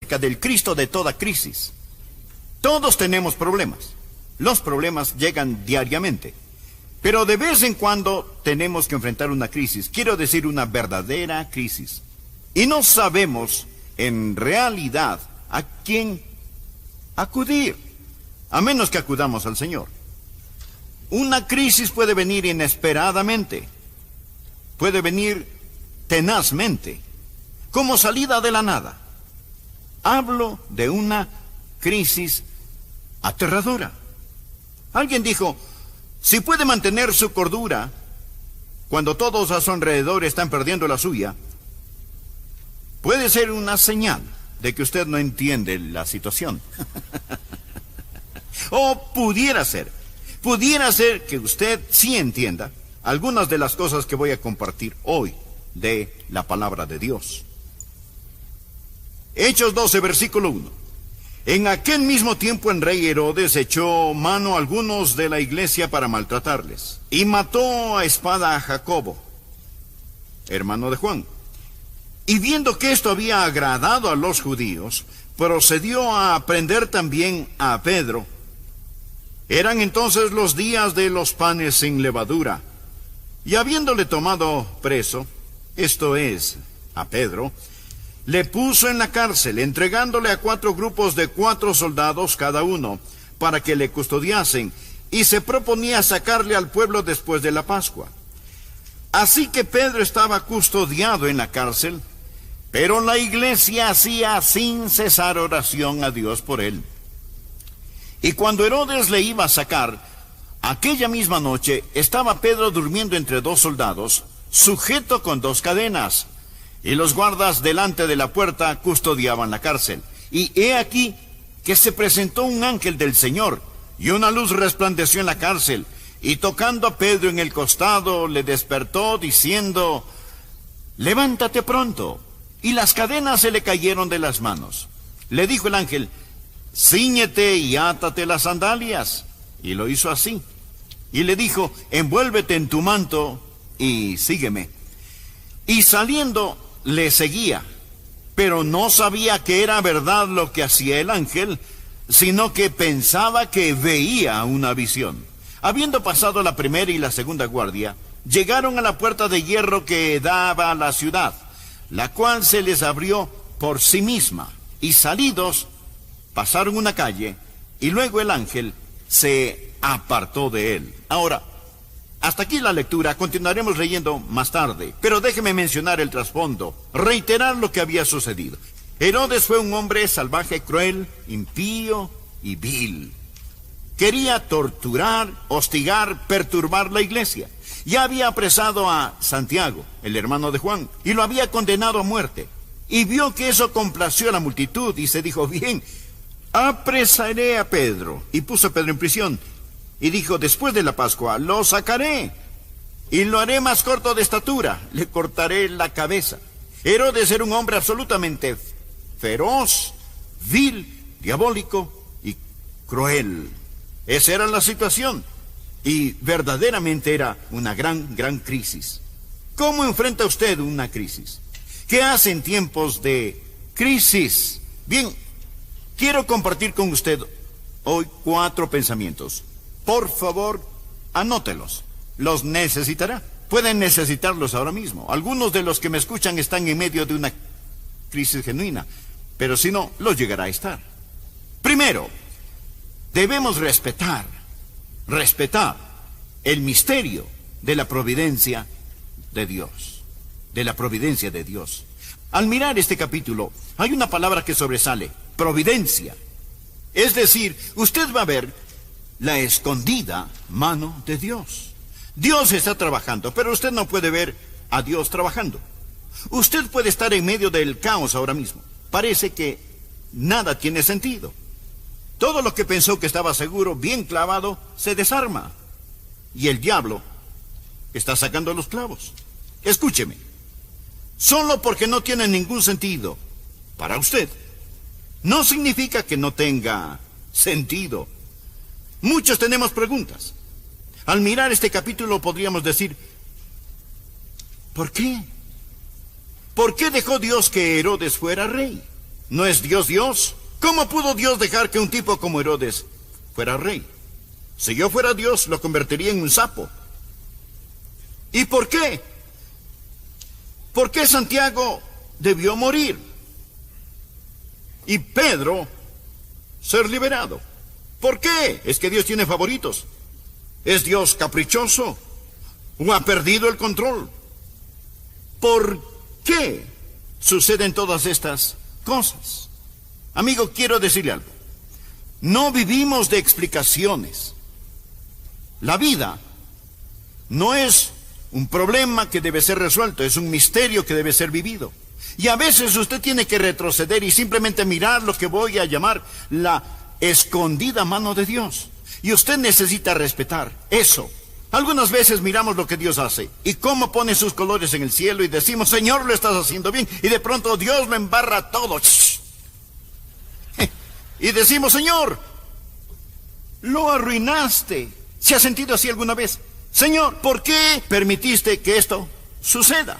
del Cristo de toda crisis. Todos tenemos problemas. Los problemas llegan diariamente. Pero de vez en cuando tenemos que enfrentar una crisis. Quiero decir, una verdadera crisis. Y no sabemos, en realidad, a quién acudir, a menos que acudamos al Señor. Una crisis puede venir inesperadamente. Puede venir tenazmente, como salida de la nada. Hablo de una crisis aterradora. Alguien dijo, si puede mantener su cordura cuando todos a su alrededor están perdiendo la suya, puede ser una señal de que usted no entiende la situación. O pudiera ser que usted sí entienda algunas de las cosas que voy a compartir hoy de la palabra de Dios. Hechos 12, versículo 1. En aquel mismo tiempo el rey Herodes echó mano a algunos de la iglesia para maltratarles, y mató a espada a Jacobo, hermano de Juan. Y viendo que esto había agradado a los judíos, procedió a prender también a Pedro. Eran entonces los días de los panes sin levadura, y habiéndole tomado preso, esto es, a Pedro, le puso en la cárcel, entregándole a 4 grupos de 4 soldados cada uno, para que le custodiasen, y se proponía sacarle al pueblo después de la Pascua. Así que Pedro estaba custodiado en la cárcel, pero la iglesia hacía sin cesar oración a Dios por él. Y cuando Herodes le iba a sacar, aquella misma noche estaba Pedro durmiendo entre 2 soldados, sujeto con 2 cadenas, y los guardas delante de la puerta custodiaban la cárcel. Y he aquí que se presentó un ángel del Señor, y una luz resplandeció en la cárcel, y tocando a Pedro en el costado, le despertó diciendo, levántate pronto. Y las cadenas se le cayeron de las manos. Le dijo el ángel, cíñete y átate las sandalias. Y lo hizo así. Y le dijo, envuélvete en tu manto y sígueme. Y saliendo le seguía, pero no sabía que era verdad lo que hacía el ángel, sino que pensaba que veía una visión. Habiendo pasado la primera y la segunda guardia, llegaron a la puerta de hierro que daba a la ciudad, la cual se les abrió por sí misma, y salidos pasaron una calle, y luego el ángel se apartó de él. Ahora, hasta aquí la lectura, continuaremos leyendo más tarde, pero déjeme mencionar el trasfondo, reiterar lo que había sucedido. Herodes fue un hombre salvaje, cruel, impío y vil. Quería torturar, hostigar, perturbar la iglesia. Ya había apresado a Santiago, el hermano de Juan, y lo había condenado a muerte. Y vio que eso complació a la multitud, y se dijo, bien, apresaré a Pedro. Y puso a Pedro en prisión. Y dijo, después de la Pascua, lo sacaré, y lo haré más corto de estatura, le cortaré la cabeza. Herodes era un hombre absolutamente feroz, vil, diabólico y cruel. Esa era la situación, y verdaderamente era una gran crisis. ¿Cómo enfrenta usted una crisis? ¿Qué hace en tiempos de crisis? Bien, quiero compartir con usted hoy 4 pensamientos. Por favor, anótelos. Los necesitará. Pueden necesitarlos ahora mismo. Algunos de los que me escuchan están en medio de una crisis genuina, pero si no, los llegará a estar. Primero, debemos respetar el misterio de la providencia de Dios. De la providencia de Dios. Al mirar este capítulo, hay una palabra que sobresale: providencia. Es decir, usted va a ver la escondida mano de Dios. Dios está trabajando, pero usted no puede ver a Dios trabajando. Usted puede estar en medio del caos ahora mismo. Parece que nada tiene sentido. Todo lo que pensó que estaba seguro, bien clavado, se desarma. Y el diablo está sacando los clavos. Escúcheme. Solo porque no tiene ningún sentido para usted, no significa que no tenga sentido. Muchos tenemos preguntas. Al mirar este capítulo podríamos decir, ¿por qué? ¿Por qué dejó Dios que Herodes fuera rey? ¿No es Dios Dios? ¿Cómo pudo Dios dejar que un tipo como Herodes fuera rey? Si yo fuera Dios, lo convertiría en un sapo. ¿Y por qué? ¿Por qué Santiago debió morir y Pedro ser liberado? ¿Por qué? ¿Es que Dios tiene favoritos? ¿Es Dios caprichoso? ¿O ha perdido el control? ¿Por qué suceden todas estas cosas? Amigo, quiero decirle algo. No vivimos de explicaciones. La vida no es un problema que debe ser resuelto, es un misterio que debe ser vivido. Y a veces usted tiene que retroceder y simplemente mirar lo que voy a llamar la escondida mano de Dios. Y usted necesita respetar eso. Algunas veces miramos lo que Dios hace y cómo pone sus colores en el cielo y decimos, Señor, lo estás haciendo bien. Y de pronto Dios lo embarra todo. Y decimos, Señor, lo arruinaste. ¿Se ha sentido así alguna vez? Señor, ¿por qué permitiste que esto suceda?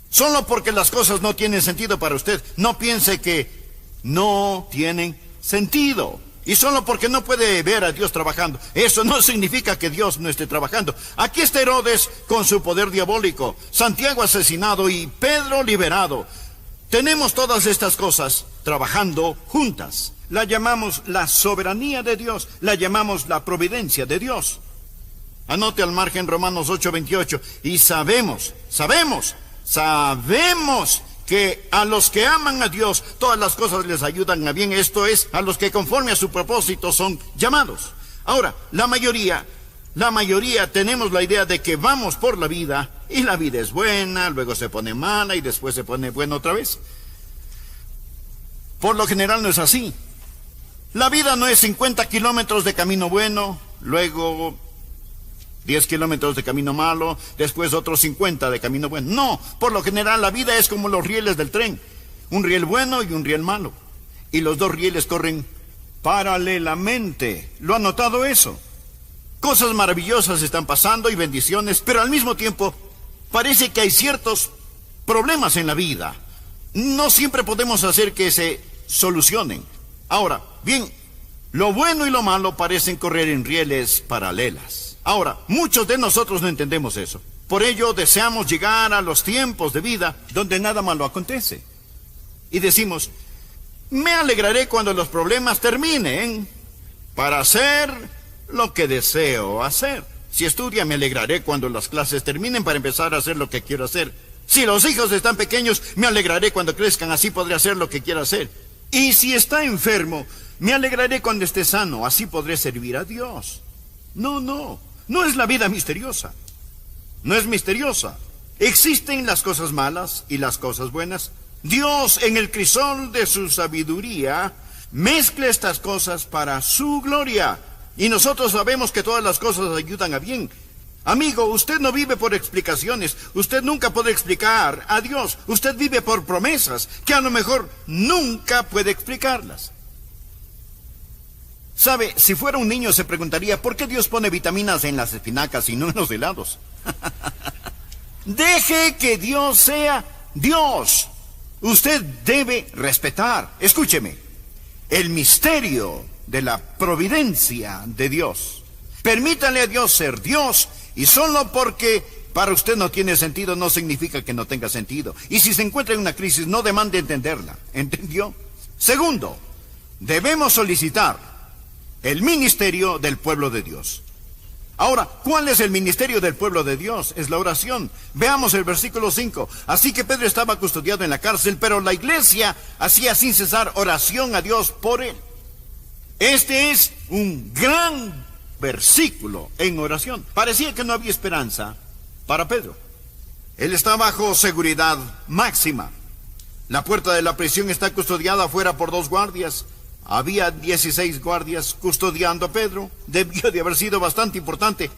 Solo porque las cosas no tienen sentido para usted. No piense que no tienen sentido. Y solo porque no puede ver a Dios trabajando, eso no significa que Dios no esté trabajando. Aquí está Herodes con su poder diabólico, Santiago asesinado y Pedro liberado. Tenemos todas estas cosas trabajando juntas. La llamamos la soberanía de Dios, la llamamos la providencia de Dios. Anote al margen Romanos 8:28. Y sabemos que a los que aman a Dios, todas las cosas les ayudan a bien. Esto es, a los que conforme a su propósito son llamados. Ahora, la mayoría tenemos la idea de que vamos por la vida, y la vida es buena, luego se pone mala, y después se pone buena otra vez. Por lo general no es así. La vida no es 50 kilómetros de camino bueno, luego 10 kilómetros de camino malo, después otros 50 de camino bueno. No, por lo general la vida es como los rieles del tren. Un riel bueno y un riel malo. Y los dos rieles corren paralelamente. ¿Lo han notado eso? Cosas maravillosas están pasando y bendiciones, pero al mismo tiempo parece que hay ciertos problemas en la vida. No siempre podemos hacer que se solucionen. Ahora, bien, lo bueno y lo malo parecen correr en rieles paralelas. Ahora, muchos de nosotros no entendemos eso. Por ello deseamos llegar a los tiempos de vida donde nada malo acontece. Y decimos, me alegraré cuando los problemas terminen para hacer lo que deseo hacer. Si estudia, me alegraré cuando las clases terminen para empezar a hacer lo que quiero hacer. Si los hijos están pequeños, me alegraré cuando crezcan, así podré hacer lo que quiero hacer. Y si está enfermo, me alegraré cuando esté sano, así podré servir a Dios. No es la vida misteriosa. No es misteriosa. Existen las cosas malas y las cosas buenas. Dios, en el crisol de su sabiduría, mezcla estas cosas para su gloria. Y nosotros sabemos que todas las cosas ayudan a bien. Amigo, usted no vive por explicaciones. Usted nunca puede explicar a Dios. Usted vive por promesas que a lo mejor nunca puede explicarlas. ¿Sabe? Si fuera un niño se preguntaría, ¿por qué Dios pone vitaminas en las espinacas y no en los helados? Deje que Dios sea Dios. Usted debe respetar, escúcheme, el misterio de la providencia de Dios. Permítale a Dios ser Dios, y solo porque para usted no tiene sentido no significa que no tenga sentido. Y si se encuentra en una crisis, no demande entenderla. ¿Entendió? Segundo, debemos solicitar el ministerio del pueblo de Dios. Ahora, ¿cuál es el ministerio del pueblo de Dios? Es la oración. Veamos el versículo 5. Así que Pedro estaba custodiado en la cárcel, pero la iglesia hacía sin cesar oración a Dios por él. Este es un gran versículo en oración. Parecía que no había esperanza para Pedro. Él está bajo seguridad máxima. La puerta de la prisión está custodiada afuera por 2 guardias. Había 16 guardias custodiando a Pedro. Debió de haber sido bastante importante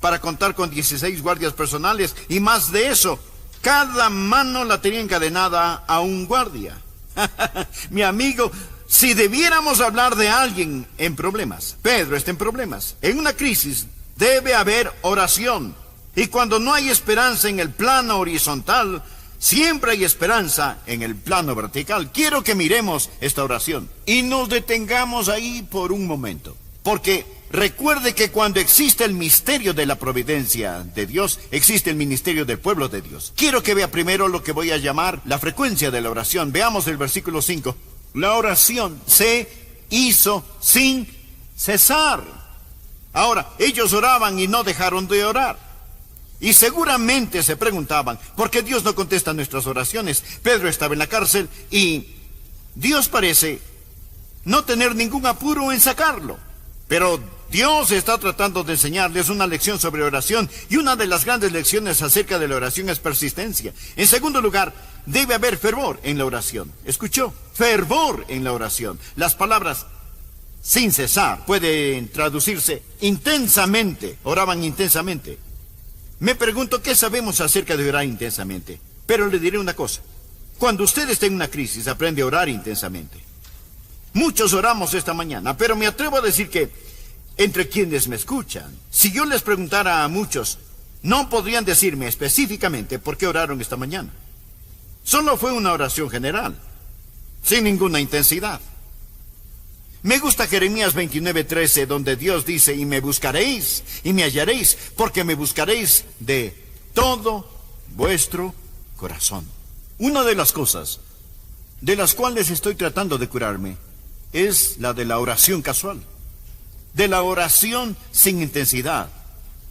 para contar con 16 guardias personales. Y más de eso, cada mano la tenía encadenada a un guardia. Mi amigo, si debiéramos hablar de alguien en problemas, Pedro está en problemas. En una crisis debe haber oración. Y cuando no hay esperanza en el plano horizontal, Siempre hay esperanza en el plano vertical. Quiero que miremos esta oración y nos detengamos ahí por un momento. Porque recuerde que cuando existe el misterio de la providencia de Dios, existe el ministerio del pueblo de Dios. Quiero que vea primero lo que voy a llamar la frecuencia de la oración. Veamos el versículo 5. La oración se hizo sin cesar. Ahora, ellos oraban y no dejaron de orar. Y seguramente se preguntaban, ¿por qué Dios no contesta nuestras oraciones? Pedro estaba en la cárcel y Dios parece no tener ningún apuro en sacarlo. Pero Dios está tratando de enseñarles una lección sobre oración, y una de las grandes lecciones acerca de la oración es persistencia. En segundo lugar, debe haber fervor en la oración. ¿Escuchó? Fervor en la oración. Las palabras sin cesar pueden traducirse intensamente. Oraban intensamente. Me pregunto qué sabemos acerca de orar intensamente. Pero le diré una cosa. Cuando usted esté en una crisis, aprende a orar intensamente. Muchos oramos esta mañana, pero me atrevo a decir que entre quienes me escuchan, si yo les preguntara a muchos, no podrían decirme específicamente por qué oraron esta mañana. Solo fue una oración general, sin ninguna intensidad. Me gusta Jeremías 29:13, donde Dios dice, y me buscaréis, y me hallaréis, porque me buscaréis de todo vuestro corazón. Una de las cosas de las cuales estoy tratando de curarme es la de la oración casual, de la oración sin intensidad,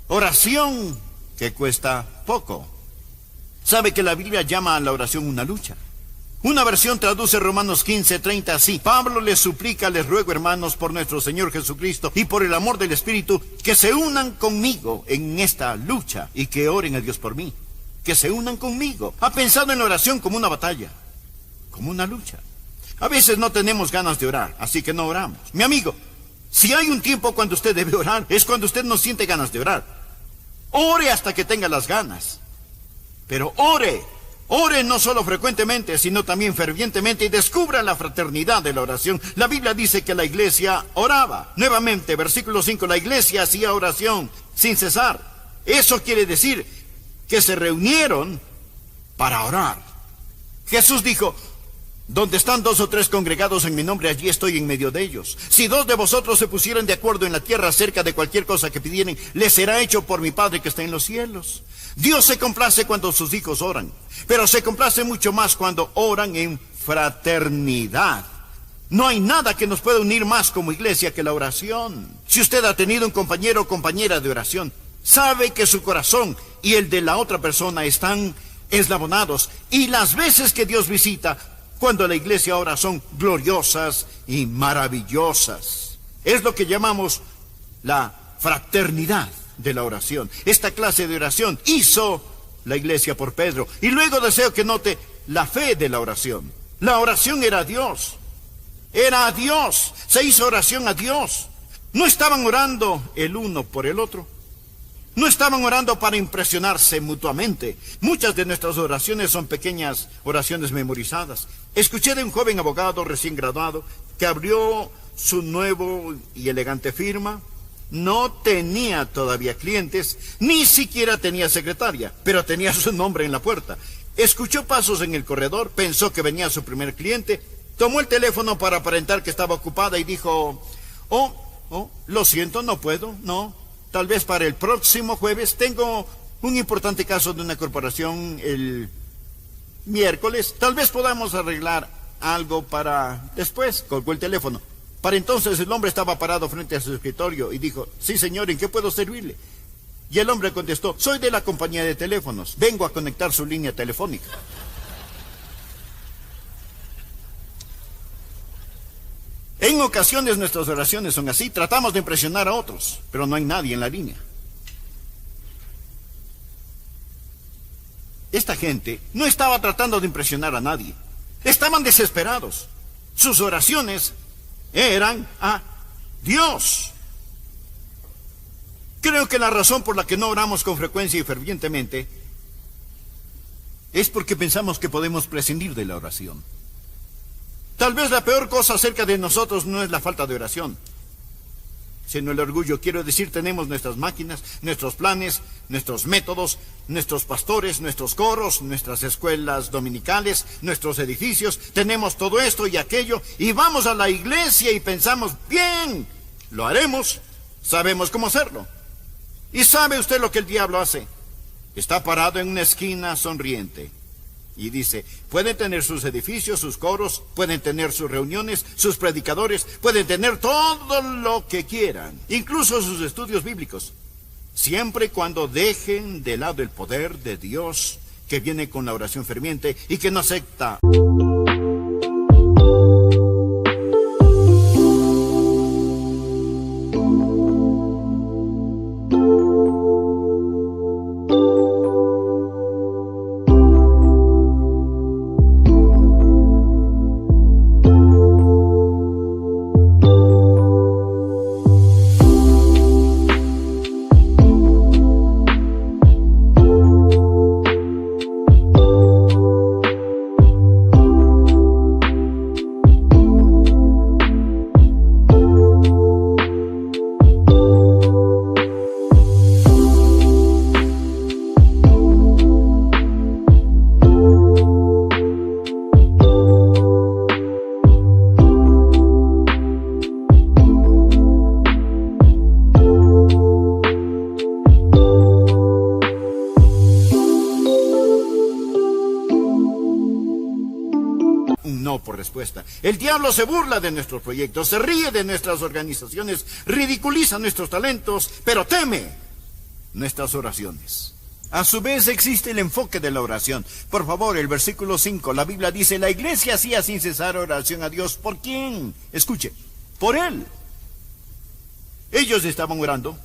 oración que cuesta poco. ¿Sabe que la Biblia llama a la oración una lucha? Una versión traduce Romanos 15:30 así: Pablo les suplica, les ruego, hermanos, por nuestro Señor Jesucristo y por el amor del Espíritu, que se unan conmigo en esta lucha y que oren a Dios por mí. Que se unan conmigo. Ha pensado en la oración como una batalla, como una lucha. A veces no tenemos ganas de orar, así que no oramos. Mi amigo, si hay un tiempo cuando usted debe orar, es cuando usted no siente ganas de orar. Ore hasta que tenga las ganas. Pero ore no solo frecuentemente, sino también fervientemente, y descubra la fraternidad de la oración. La Biblia dice que la iglesia oraba. Nuevamente, versículo 5, la iglesia hacía oración sin cesar. Eso quiere decir que se reunieron para orar. Jesús dijo, donde están 2 o 3 congregados en mi nombre, allí estoy en medio de ellos. Si 2 de vosotros se pusieran de acuerdo en la tierra acerca de cualquier cosa que pidieren, les será hecho por mi Padre que está en los cielos. Dios se complace cuando sus hijos oran, pero se complace mucho más cuando oran en fraternidad. No hay nada que nos pueda unir más como iglesia que la oración. Si usted ha tenido un compañero o compañera de oración, sabe que su corazón y el de la otra persona están eslabonados, y las veces que Dios visita cuando la iglesia ora son gloriosas y maravillosas. Es lo que llamamos la fraternidad de la oración. Esta clase de oración hizo la iglesia por Pedro. Y luego deseo que note la fe de la oración. La oración era a Dios. Era a Dios. Se hizo oración a Dios. No estaban orando el uno por el otro. No estaban orando para impresionarse mutuamente. Muchas de nuestras oraciones son pequeñas oraciones memorizadas. Escuché de un joven abogado recién graduado que abrió su nuevo y elegante firma. No tenía todavía clientes, ni siquiera tenía secretaria, pero tenía su nombre en la puerta. Escuchó pasos en el corredor, pensó que venía su primer cliente, tomó el teléfono para aparentar que estaba ocupada y dijo, lo siento, no puedo, no. Tal vez para el próximo jueves. Tengo un importante caso de una corporación el miércoles. Tal vez podamos arreglar algo para después. Colgó el teléfono. Para entonces el hombre estaba parado frente a su escritorio y dijo, sí señor, ¿en qué puedo servirle? Y el hombre contestó, soy de la compañía de teléfonos, vengo a conectar su línea telefónica. En ocasiones nuestras oraciones son así, tratamos de impresionar a otros, pero no hay nadie en la línea. Esta gente no estaba tratando de impresionar a nadie, estaban desesperados. Sus oraciones eran a Dios. Creo que la razón por la que no oramos con frecuencia y fervientemente es porque pensamos que podemos prescindir de la oración. Tal vez la peor cosa acerca de nosotros no es la falta de oración, sino el orgullo. Quiero decir, tenemos nuestras máquinas, nuestros planes, nuestros métodos, nuestros pastores, nuestros coros, nuestras escuelas dominicales, nuestros edificios. Tenemos todo esto y aquello, y vamos a la iglesia y pensamos, bien, lo haremos, sabemos cómo hacerlo. ¿Y sabe usted lo que el diablo hace? Está parado en una esquina sonriente y dice, pueden tener sus edificios, sus coros, pueden tener sus reuniones, sus predicadores, pueden tener todo lo que quieran, incluso sus estudios bíblicos, siempre y cuando dejen de lado el poder de Dios que viene con la oración ferviente y que no acepta. No por respuesta. El diablo se burla de nuestros proyectos, se ríe de nuestras organizaciones, ridiculiza nuestros talentos, pero teme nuestras oraciones. A su vez existe el enfoque de la oración. Por favor, el versículo 5, la Biblia dice, la iglesia hacía sin cesar oración a Dios. ¿Por quién? Escuche, por Él. Ellos estaban orando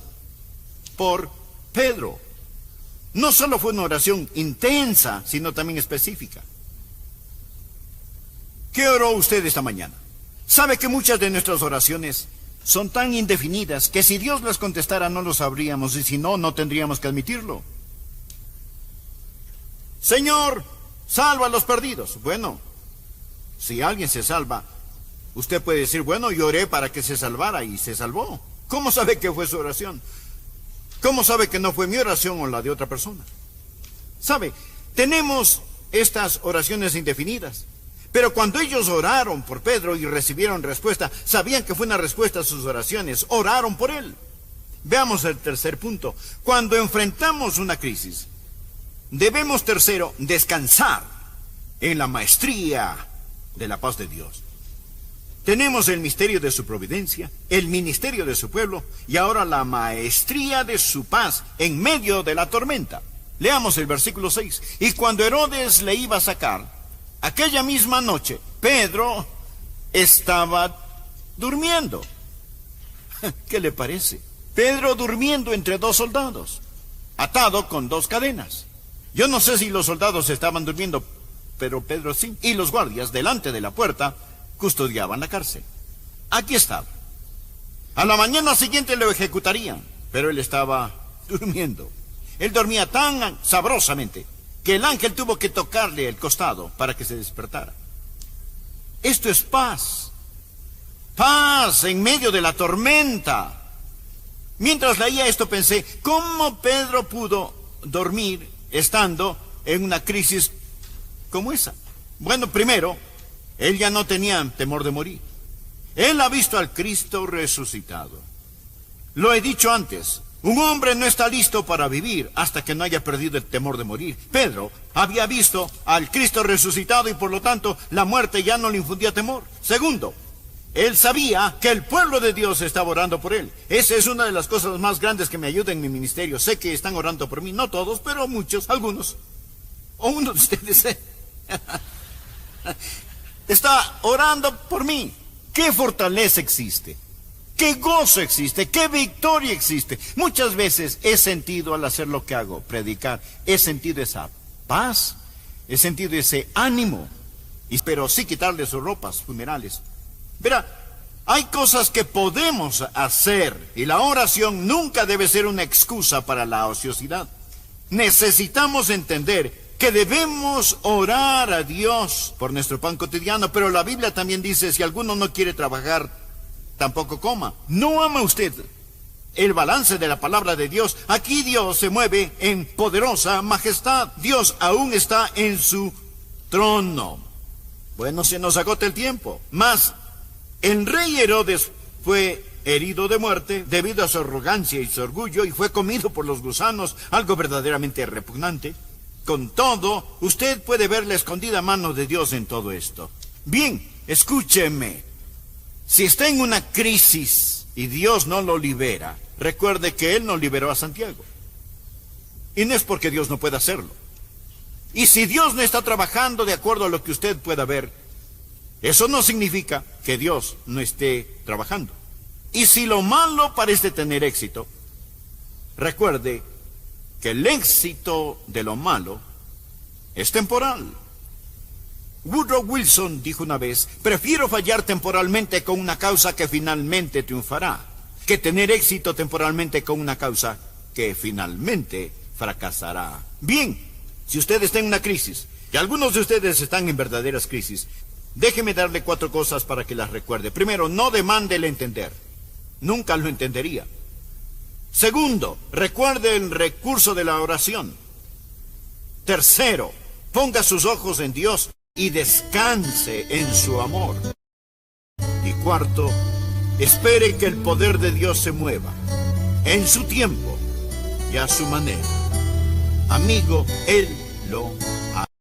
por Pedro. No solo fue una oración intensa, sino también específica. ¿Qué oró usted esta mañana? ¿Sabe que muchas de nuestras oraciones son tan indefinidas que si Dios las contestara no lo sabríamos y si no, no tendríamos que admitirlo? Señor, salva a los perdidos. Bueno, si alguien se salva, usted puede decir, bueno, yo oré para que se salvara y se salvó. ¿Cómo sabe que fue su oración? ¿Cómo sabe que no fue mi oración o la de otra persona? ¿Sabe? Tenemos estas oraciones indefinidas. Pero cuando ellos oraron por Pedro y recibieron respuesta, sabían que fue una respuesta a sus oraciones. Oraron por él. Veamos el tercer punto. Cuando enfrentamos una crisis, debemos, tercero, descansar en la maestría de la paz de Dios. Tenemos el misterio de su providencia, el ministerio de su pueblo y ahora la maestría de su paz en medio de la tormenta. Leamos el versículo 6. Y cuando Herodes le iba a sacar, aquella misma noche, Pedro estaba durmiendo. ¿Qué le parece? Pedro durmiendo entre dos soldados, atado con dos cadenas. Yo no sé si los soldados estaban durmiendo, pero Pedro sí. Y los guardias delante de la puerta custodiaban la cárcel. Aquí estaba. A la mañana siguiente lo ejecutarían, pero él estaba durmiendo. Él dormía tan sabrosamente que el ángel tuvo que tocarle el costado para que se despertara. Esto es paz. Paz en medio de la tormenta. Mientras leía esto pensé, ¿cómo Pedro pudo dormir estando en una crisis como esa? Bueno, primero, él ya no tenía temor de morir. Él ha visto al Cristo resucitado. Lo he dicho antes. Un hombre no está listo para vivir hasta que no haya perdido el temor de morir. Pedro había visto al Cristo resucitado y por lo tanto la muerte ya no le infundía temor. Segundo, él sabía que el pueblo de Dios estaba orando por él. Esa es una de las cosas más grandes que me ayuda en mi ministerio. Sé que están orando por mí, no todos, pero muchos, algunos. O uno de ustedes está orando por mí. ¿Qué fortaleza existe? ¿Qué gozo existe? ¿Qué victoria existe? Muchas veces he sentido al hacer lo que hago, predicar, he sentido esa paz, he sentido ese ánimo, pero sí quitarle sus ropas funerales. Verá, hay cosas que podemos hacer y la oración nunca debe ser una excusa para la ociosidad. Necesitamos entender que debemos orar a Dios por nuestro pan cotidiano, pero la Biblia también dice, si alguno no quiere trabajar, tampoco coma. ¿No ama usted el balance de la palabra de Dios, aquí Dios se mueve en poderosa majestad. Dios aún está en su trono. Bueno, se nos agota el tiempo. Mas el rey Herodes fue herido de muerte debido a su arrogancia y su orgullo, y fue comido por los gusanos, algo verdaderamente repugnante. Con todo, usted puede ver la escondida mano de Dios en todo esto. Bien, escúcheme. Si está en una crisis y Dios no lo libera, recuerde que Él no liberó a Santiago. Y no es porque Dios no pueda hacerlo. Y si Dios no está trabajando de acuerdo a lo que usted pueda ver, eso no significa que Dios no esté trabajando. Y si lo malo parece tener éxito, recuerde que el éxito de lo malo es temporal. Woodrow Wilson dijo una vez: prefiero fallar temporalmente con una causa que finalmente triunfará, que tener éxito temporalmente con una causa que finalmente fracasará. Bien, si usted está en una crisis, y algunos de ustedes están en verdaderas crisis, déjeme darle 4 cosas para que las recuerde. Primero, no demande el entender. Nunca lo entendería. Segundo, recuerde el recurso de la oración. Tercero, ponga sus ojos en Dios y descanse en su amor. Y cuarto, espere que el poder de Dios se mueva en su tiempo y a su manera. Amigo, Él lo hará.